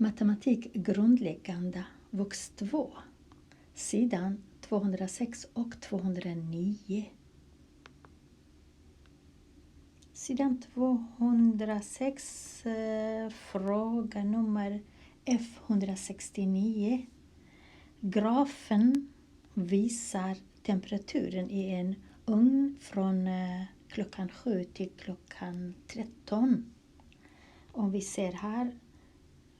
Matematik grundläggande, vux 2, sidan 206 och 209. Sidan 206, fråga nummer F169. Grafen visar temperaturen i en ugn från klockan 7 till klockan 13. Om vi ser här,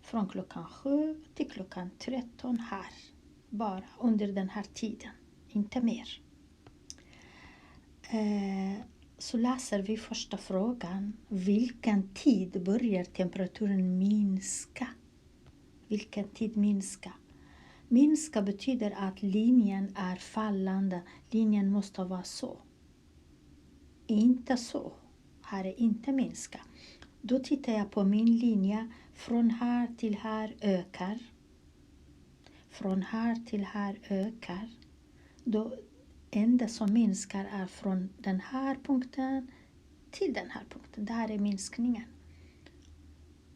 från klockan 7 till klockan 13 här. Bara under den här tiden, inte mer. Så läser vi första frågan. Vilken tid börjar temperaturen minska? Vilken tid minska? Minska betyder att linjen är fallande. Linjen måste vara så. Inte så. Här är inte minska. Då tittar jag på min linje. Från här till här ökar. Från här till här ökar. Då enda som minskar är från den här punkten till den här punkten. Det här är minskningen.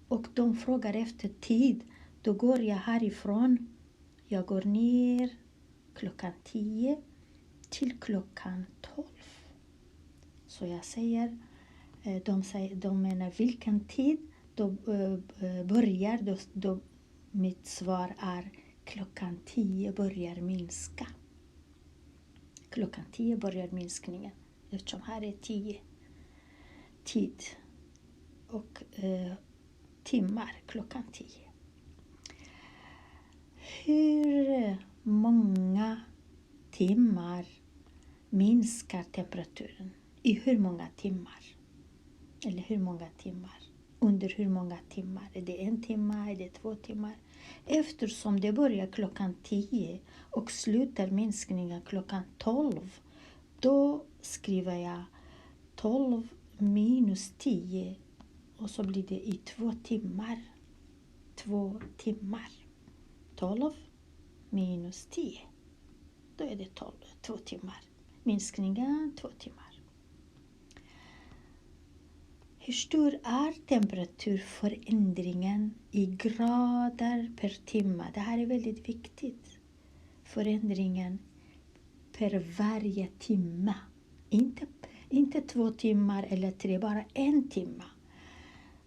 Och de frågar efter tid. Då går jag härifrån. Jag går ner klockan 10 till klockan 12. Så jag säger, de menar vilken tid då börjar. Då mitt svar är klockan 10 börjar minska. Klockan 10 börjar minskningen. Eftersom här är 10 tid och timmar klockan 10. Hur många timmar minskar temperaturen? I hur många timmar? Eller hur många timmar? Under hur många timmar? Är det 1 timme? Är det 2 timmar? Eftersom det börjar klockan 10 och slutar minskningen klockan 12. Då skriver jag 12 minus 10 och så blir det i 2 timmar. 2 timmar. 12 minus 10. Då är det 2 timmar. Minskningen 2 timmar. Hur stor är temperaturförändringen i grader per timme? Det här är väldigt viktigt. Förändringen per varje timme. Inte 2 timmar eller 3, bara 1 timme.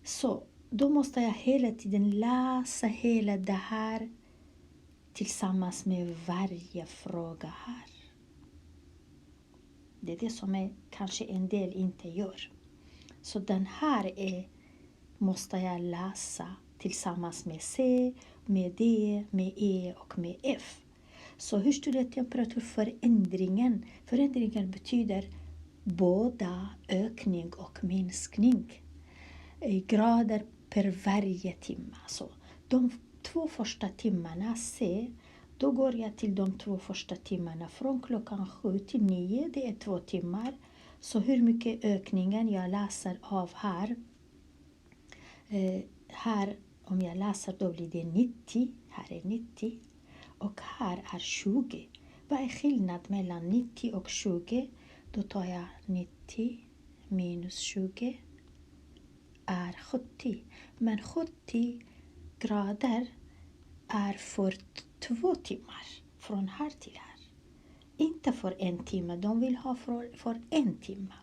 Så då måste jag hela tiden läsa hela det här tillsammans med varje fråga här. Det är det som kanske en del inte gör. Så den här måste jag läsa tillsammans med C, med D, med E och med F. Så hur stor är temperaturförändringen? Förändringen betyder båda ökning och minskning. I grader per varje timme. Så de 2 första timmarna C, då går jag till de 2 första timmarna från klockan 7 till 9. Det är 2 timmar. Så hur mycket ökningen jag läser av här. Här om jag läser då blir det 90. Här är 90. Och här är 20. Vad är skillnad mellan 90 och 20? Då tar jag 90 minus 20 är 70. Men 70 grader är för 2 timmar. Från här till här. Inte för 1 timme. De vill ha för 1 timme.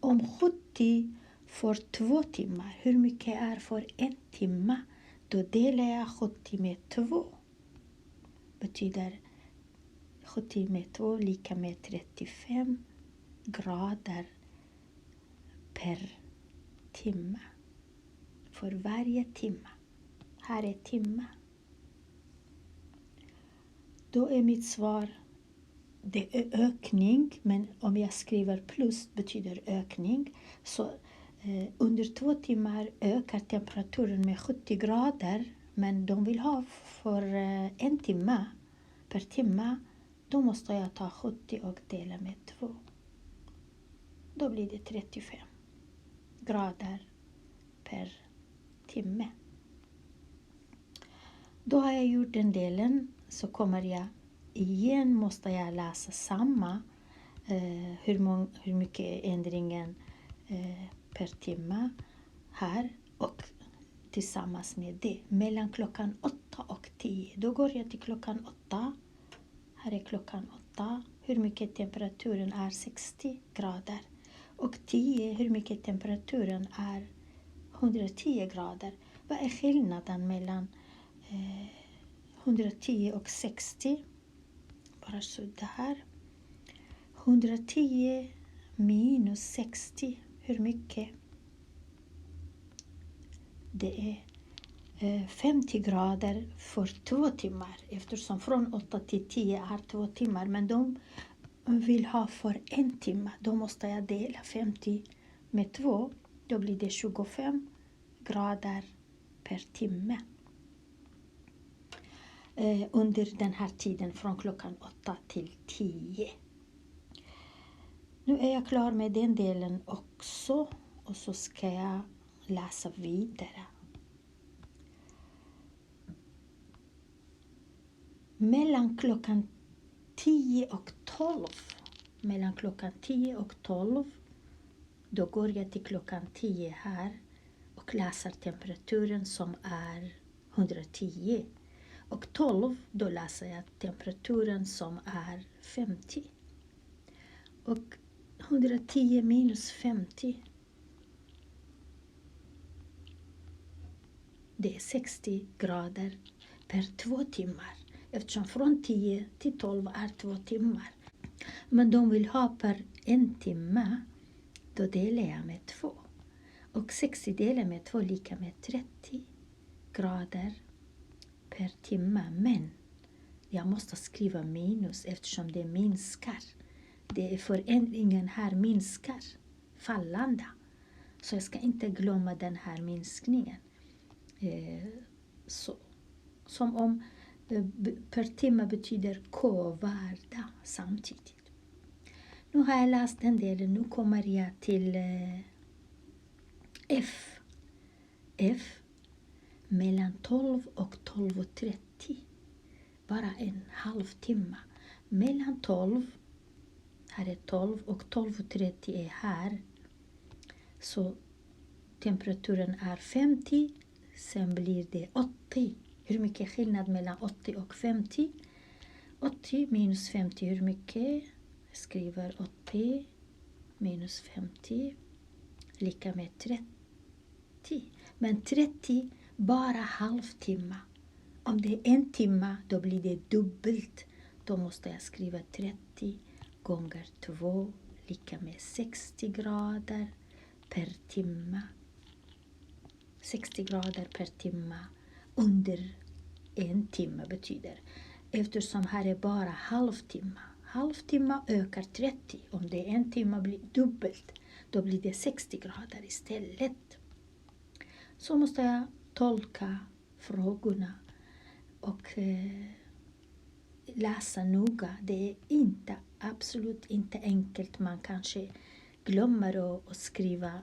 Om 70 för 2 timmar. Hur mycket är för 1 timme? Då delar jag 70 med 2. Betyder 70 med 2 lika med 35 grader per timme. För varje timme. Här är timme. Då är mitt svar. Det är ökning, men om jag skriver plus betyder ökning. Så under 2 timmar ökar temperaturen med 70 grader. Men de vill ha för 1 timme per timme. Då måste jag ta 70 och dela med 2. Då blir det 35 grader per timme. Då har jag gjort den delen, så kommer jag igen måste jag läsa samma hur mycket ändringen per timme här och tillsammans med det. Mellan klockan 8 och 10. Då går jag till klockan 8. Här är klockan 8. Hur mycket temperaturen är? 60 grader. Och 10, hur mycket temperaturen är? 110 grader. Vad är skillnaden mellan 110 och 60? Bara så där. 110 minus 60. Hur mycket? Det är 50 grader för 2 timmar. Eftersom från 8 till 10 är 2 timmar. Men de vill ha för 1 timme. Då måste jag dela 50 med 2. Då blir det 25 grader per timme. Under den här tiden från klockan 8 till 10. Nu är jag klar med den delen också. Och så ska jag läsa vidare. Mellan klockan 10 och 12. Mellan klockan 10 och 12. Då går jag till klockan 10 här. Och läser temperaturen som är 110. Och 12 då läser jag temperaturen som är 50. Och 110 minus 50. Det är 60 grader per 2 timmar. Eftersom från 10 till 12 är 2 timmar. Men de vill ha per 1 timme. Då delar jag med 2. Och 60 delar med 2 lika med 30 grader per timme. Men jag måste skriva minus eftersom det minskar. Det är förändringen här minskar. Fallande. Så jag ska inte glömma den här minskningen. Så. Som om per timme betyder k-värde samtidigt. Nu har jag läst den delen. Nu kommer jag till F. F. Mellan 12 och 12:30. Bara en halvtimme. Mellan 12. Här är 12 och 12:30 är här. Så temperaturen är 50. Sen blir det 80. Hur mycket skillnad mellan 80 och 50? 80 minus 50, hur mycket? Jag skriver 80 minus 50 lika med 30. Men 30 bara halvtimme. Om det är 1 timme då blir det dubbelt. Då måste jag skriva 30 gånger 2 lika med 60 grader per timme. 60 grader per timme under 1 timme betyder. Eftersom här är bara halvtimme. Halvtimme ökar 30. Om det är 1 timme blir dubbelt. Då blir det 60 grader istället. Så måste jag tolka frågorna och läsa noga. Det är absolut inte enkelt. Man kanske glömmer att skriva,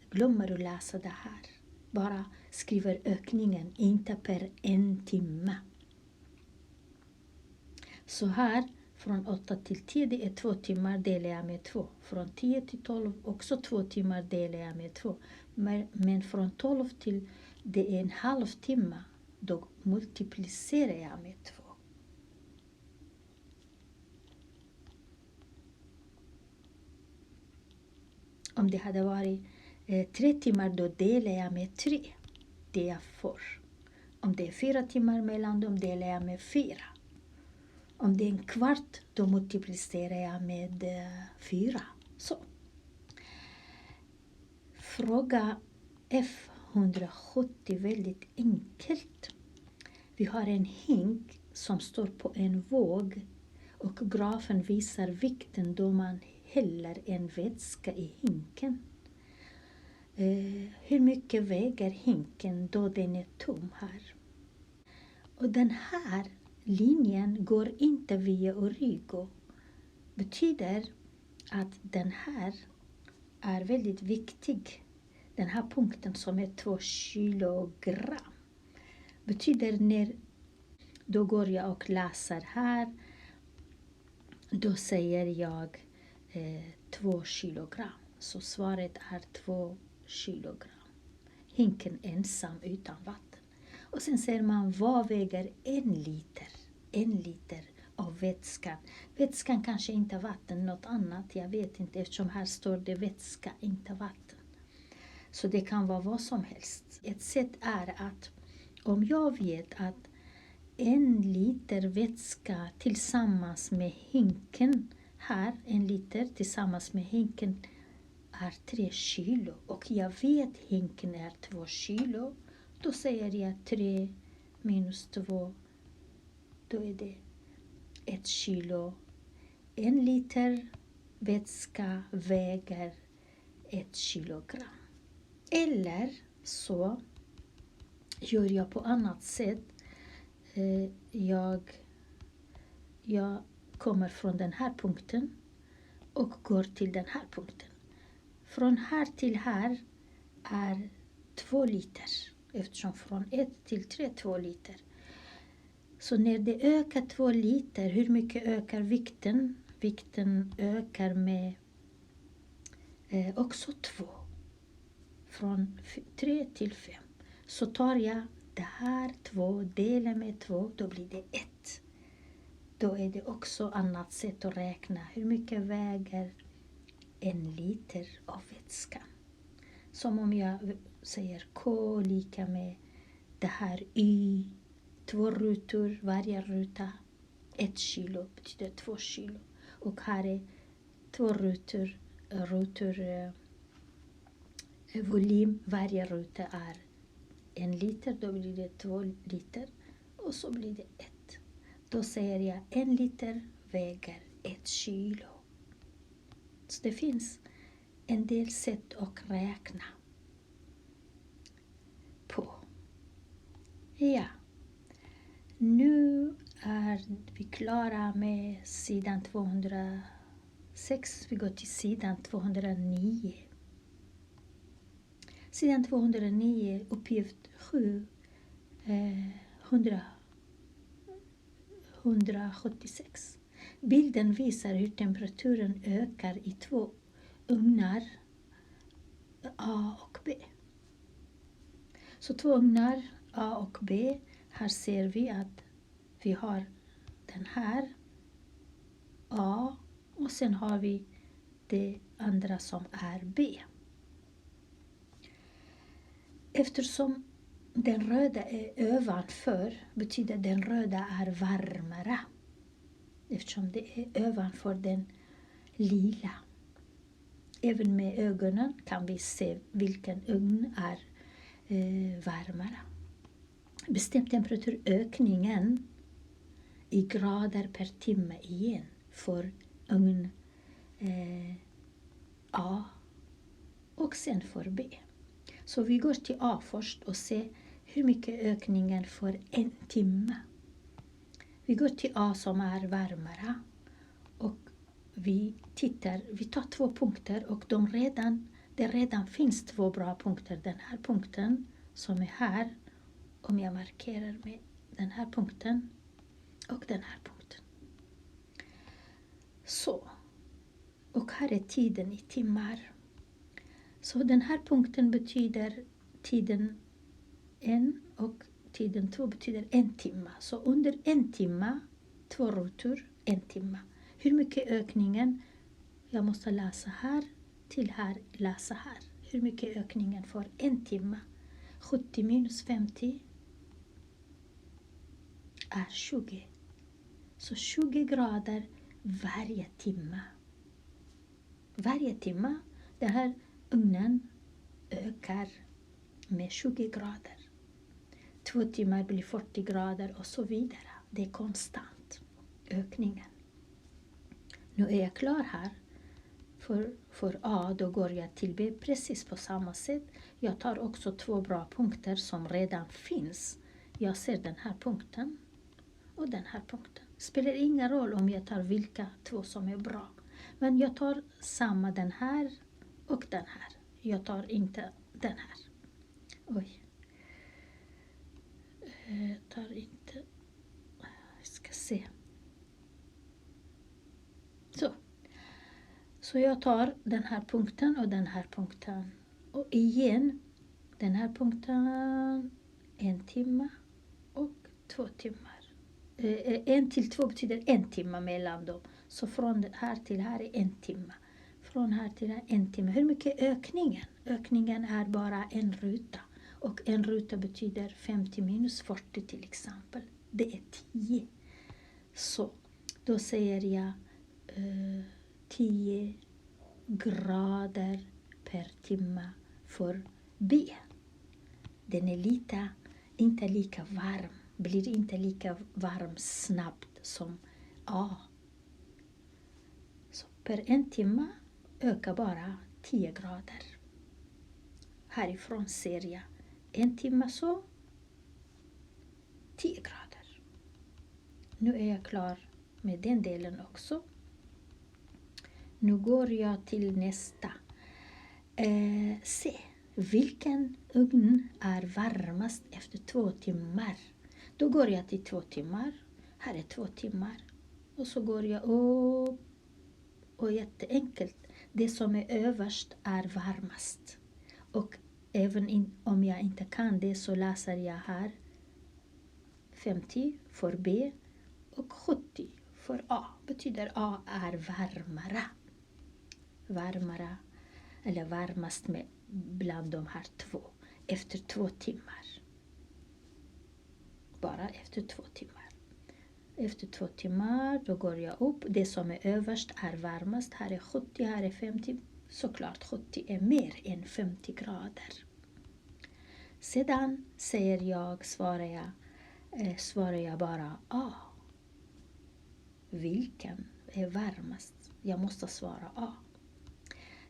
glömmer att läsa det här. Bara skriver ökningen, inte per 1 timme. Så här, från 8 till 10 det är 2 timmar delar jag med 2. Från 10 till 12 också 2 timmar delar jag med 2. Men från 12 till det är en halvtimme. Då multiplicerar jag med 2. Om det hade varit 3 timmar då delar jag med 3. Det jag får. Om det är 4 timmar mellan dem delar jag med 4. Om det är en kvart då multiplicerar jag med 4. Så. Fråga F170 väldigt enkelt. Vi har en hink som står på en våg och grafen visar vikten då man häller en vätska i hinken. Hur mycket väger hinken då den är tom här? Och den här linjen går inte via origo. Betyder att den här är väldigt viktig. Den här punkten som är 2 kilogram. Betyder när då går jag och läser här. Då säger jag 2 kilogram. Så svaret är 2 kilogram. hinken ensam utan vatten. Och sen säger man, vad väger 1 liter? 1 liter av vätskan. Vätskan kanske inte är vatten, något annat. Jag vet inte, eftersom här står det vätska, inte vatten. Så det kan vara vad som helst. Ett sätt är att om jag vet att 1 liter vätska tillsammans med hinken här, 1 liter tillsammans med hinken är 3 kilo. Och jag vet hinken är 2 kilo. Då säger jag 3 minus 2. Då är det 1 kilo. 1 liter vätska väger 1 kilogram. Eller så gör jag på annat sätt. Jag kommer från den här punkten och går till den här punkten. Från här till här är 2 liter. Eftersom från 1 till 3 2 liter. Så när det ökar 2 liter, hur mycket ökar vikten? Vikten ökar med också 2. Från 3 till 5. Så tar jag det här 2, delar med 2, då blir det 1. Då är det också annat sätt att räkna. Hur mycket väger 1 liter av vätska? Som om jag säger K lika med det här Y. 2 rutor, varje ruta 1 kilo betyder 2 kilo. Och här är 2 rutor volym, varje ruta är 1 liter, då blir det 2 liter och så blir det 1. Då säger jag 1 liter väger 1 kilo. Så det finns en del sätt att räkna på. Ja, nu är vi klara med sidan 206. Vi går till sidan 209. Sidan 209, uppgift 7, 176. Bilden visar hur temperaturen ökar i 2 ugnar A och B. Så 2 ugnar A och B. Här ser vi att vi har den här A och sen har vi det andra som är B. Eftersom den röda är ovanför betyder den röda är varmare. Eftersom det är ovanför den lila. Även med ögonen kan vi se vilken ugn är varmare. Bestäm temperaturökningen i grader per timme igen för ugn A och sen för B. Så vi går till A först och ser hur mycket ökningen för 1 timme. Vi går till A som är varmare och vi tar 2 punkter och det redan finns 2 bra punkter. Den här punkten som är här, om jag markerar med den här punkten och den här punkten. Så, och här är tiden i timmar. Så den här punkten betyder tiden 1 och tiden 2 betyder 1 timme. Så under 1 timme, 2 rutor, 1 timme. Hur mycket ökningen? Jag måste läsa här till här, läsa här. Hur mycket ökningen för 1 timme? 70 minus 50 är 20. Så 20 grader varje timme. Varje timme, den här ugnen ökar med 20 grader. 2 timmar blir 40 grader och så vidare. Det är konstant ökningen. Nu är jag klar här. För A då går jag till B precis på samma sätt. Jag tar också 2 bra punkter som redan finns. Jag ser den här punkten och den här punkten. Spelar ingen roll om jag tar vilka 2 som är bra. Men jag tar samma den här och den här. Jag tar inte den här. Oj. Jag tar inte. Jag ska se. Så jag tar den här punkten och den här punkten. Och igen, Den här punkten 1 timme och 2 timmar. 1 till 2 betyder 1 timme mellan dem. Så från här till här är 1 timme. Från här till här 1 timme. Hur mycket är ökningen? Ökningen är bara en ruta. Och en ruta betyder 50 minus 40 till exempel. Det är 10. Så då säger jag 10 grader per timme för B. Den är inte lika varm. Blir inte lika varm snabbt som A. Så per 1 timme ökar bara 10 grader. Härifrån ser jag 1 timme så 10 grader. Nu är jag klar med den delen också. Nu går jag till nästa. Se, vilken ugn är varmast efter 2 timmar? Då går jag till 2 timmar. Här är 2 timmar. Och så går jag upp. Och jätteenkelt. Det som är överst är varmast. Och även om jag inte kan det så läser jag här 50 för B och 70 för A. Betyder A är varmare. Varmare eller varmast med bland de här 2 efter 2 timmar. Bara efter 2 timmar. Efter 2 timmar då går jag upp. Det som är överst är varmast. Här är 70, här är 50. Såklart 70 är mer än 50 grader. Sedan svarar jag bara A. Vilken är varmast? Jag måste svara A.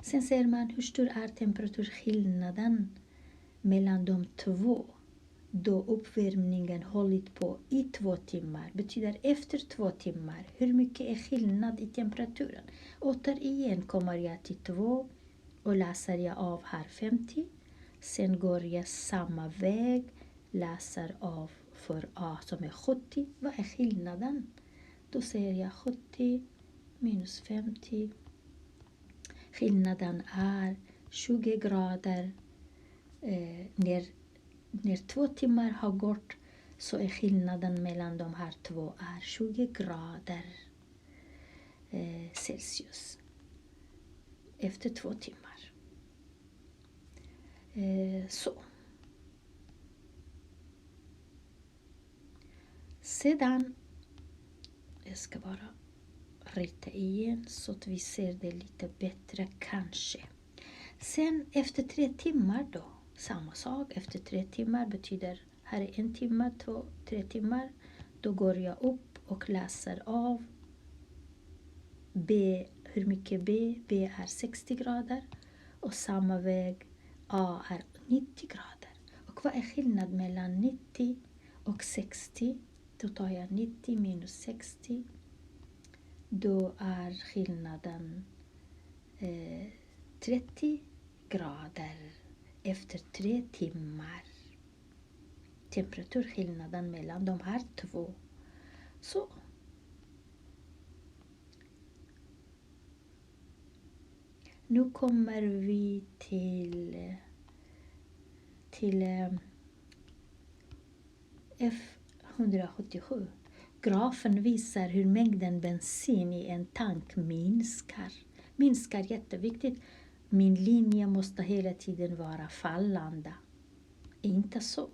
Sen ser man hur stor är temperaturskillnaden mellan de 2 då uppvärmningen hållit på i 2 timmar. Betyder efter 2 timmar. Hur mycket är skillnad i temperaturen? Återigen kommer jag till 2 och läser jag av här 50. Sen går jag samma väg. Läser av för A som är 70. Vad är skillnaden? Då säger jag 70 minus 50. Skillnaden är 20 grader. När 2 timmar har gått så är skillnaden mellan de här 2 är 20 grader Celsius. Efter 2 timmar. Så. Sedan, jag ska bara rita igen så att vi ser det lite bättre kanske. Sen efter 3 timmar då, samma sak. Efter 3 timmar betyder, här är 1 timme, 2, 3 timmar. Då går jag upp och läser av B, hur mycket B? B är 60 grader. Och samma väg A är 90 grader. Och vad är skillnad mellan 90 och 60? Då tar jag 90 minus 60. Då är skillnaden 30 grader efter 3 timmar. Temperaturskillnaden mellan de här 2. Så. Nu kommer vi till F177. Grafen visar hur mängden bensin i en tank minskar. Minskar jätteviktigt. Min linje måste hela tiden vara fallande. Inte så.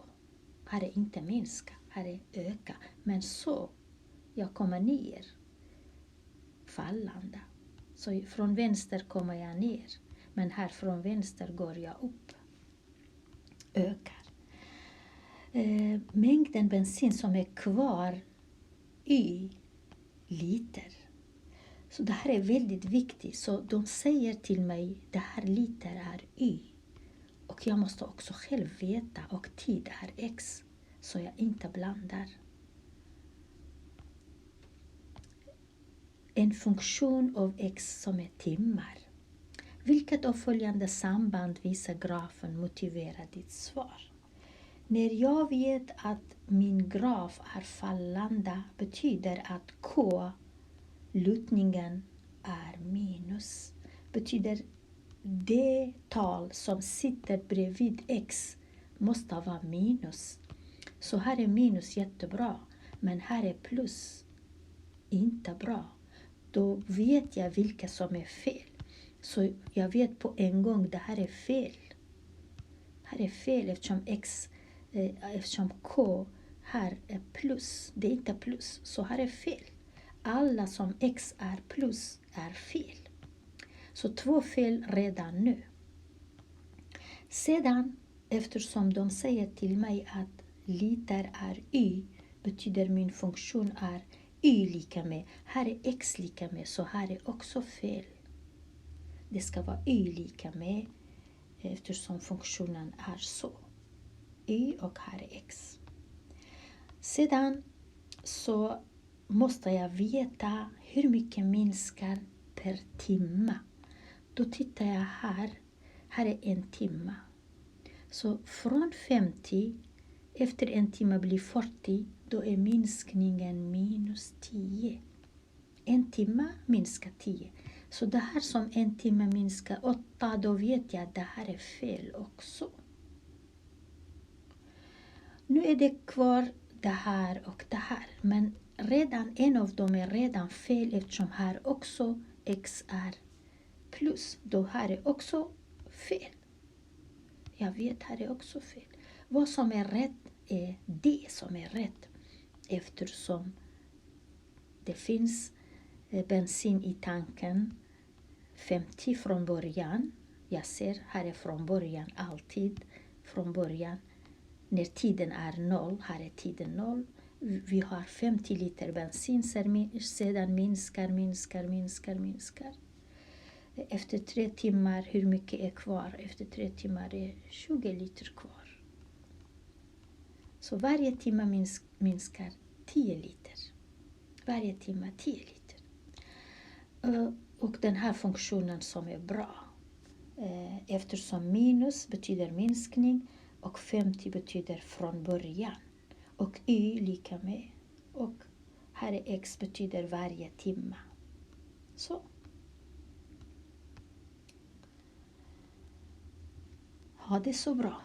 Här är inte minska. Här är öka. Men så. Jag kommer ner. Fallande. Så från vänster kommer jag ner. Men här från vänster går jag upp. Ökar. Mängden bensin som är kvar i liter. Så det här är väldigt viktigt. Så de säger till mig, det här liter är y. Och jag måste också själv veta, och tid är x. Så jag inte blandar. En funktion av x som är timmar. Vilket av följande samband visar grafen motiverar ditt svar? När jag vet att min graf är fallande betyder att k, lutningen, är minus. Betyder det tal som sitter bredvid x måste vara minus. Så här är minus jättebra, men här är plus inte bra. Då vet jag vilka som är fel. Så jag vet på en gång, det här är fel. Här är fel eftersom K här är plus. Det är inte plus, så här är fel. Alla som X är plus är fel. Så 2 fel redan nu. Sedan, eftersom de säger till mig att liter är y, betyder min funktion är y lika med. Här är x lika med, så här är också fel. Det ska vara y lika med eftersom funktionen är så. Y och här är x. Sedan så måste jag veta hur mycket minskar per timme. Då tittar jag här. Här är 1 timme. Så från 50, efter 1 timme blir 40, då är minskningen minus 10. 1 timme minskar 10. Så det här som 1 timme minskar 8, då vet jag att det här är fel också. Nu är det kvar det här och det här. Men redan en av dem är redan fel eftersom här också x är plus. Då här är också fel. Jag vet här är också fel. Vad som är rätt är det som är rätt. Eftersom det finns bensin i tanken 50 från början. Jag ser här är från början alltid. Från början. När tiden är 0, här är tiden 0. Vi har 50 liter bensin, sedan minskar. Efter 3 timmar, hur mycket är kvar? Efter 3 timmar är 20 liter kvar. Så varje timme minskar 10 liter. Varje timme 10 liter. Och den här funktionen som är bra. Eftersom minus betyder minskning och 50 betyder från början. Och y lika med. Och här är x betyder varje timme. Så. Ha det så bra.